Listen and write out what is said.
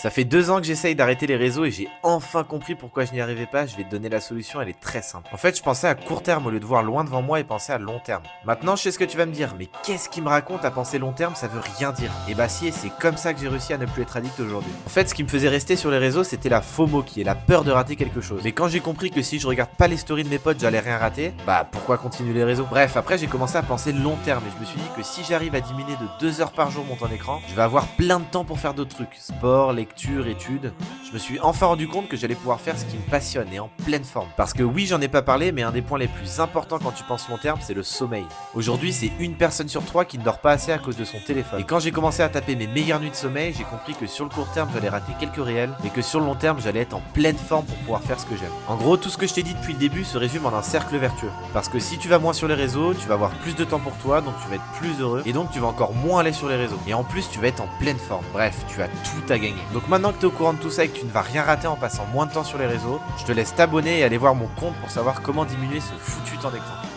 Ça fait 2 ans que j'essaye d'arrêter les réseaux et j'ai enfin compris pourquoi je n'y arrivais pas. Je vais te donner la solution, elle est très simple. En fait, je pensais à court terme au lieu de voir loin devant moi et penser à long terme. Maintenant, je sais ce que tu vas me dire, mais qu'est-ce qui me raconte à penser long terme, ça veut rien dire. Et bah si, et c'est comme ça que j'ai réussi à ne plus être addict aujourd'hui. En fait, ce qui me faisait rester sur les réseaux, c'était la FOMO, qui est la peur de rater quelque chose. Mais quand j'ai compris que si je regarde pas les stories de mes potes, j'allais rien rater, bah pourquoi continuer les réseaux? Bref, après j'ai commencé à penser long terme et je me suis dit que si j'arrive à diminuer de 2 heures par jour mon temps d'écran, je vais avoir plein de temps pour faire d'autres trucs, sport, lecture, études. Je me suis enfin rendu compte que j'allais pouvoir faire ce qui me passionne et en pleine forme. Parce que oui, j'en ai pas parlé, mais un des points les plus importants quand tu penses long terme, c'est le sommeil. Aujourd'hui, c'est une personne sur 3 qui ne dort pas assez à cause de son téléphone. Et quand j'ai commencé à taper mes meilleures nuits de sommeil, j'ai compris que sur le court terme, j'allais rater quelques réels, mais que sur le long terme, j'allais être en pleine forme pour pouvoir faire ce que j'aime. En gros, tout ce que je t'ai dit depuis le début se résume en un cercle vertueux. Parce que si tu vas moins sur les réseaux, tu vas avoir plus de temps pour toi, donc tu vas être plus heureux, et donc tu vas encore moins aller sur les réseaux. Et en plus, tu vas être en pleine forme. Bref, tu as tout à gagner. Donc maintenant que tu es au courant de tout ça et que tu ne vas rien rater en passant moins de temps sur les réseaux, je te laisse t'abonner et aller voir mon compte pour savoir comment diminuer ce foutu temps d'écran.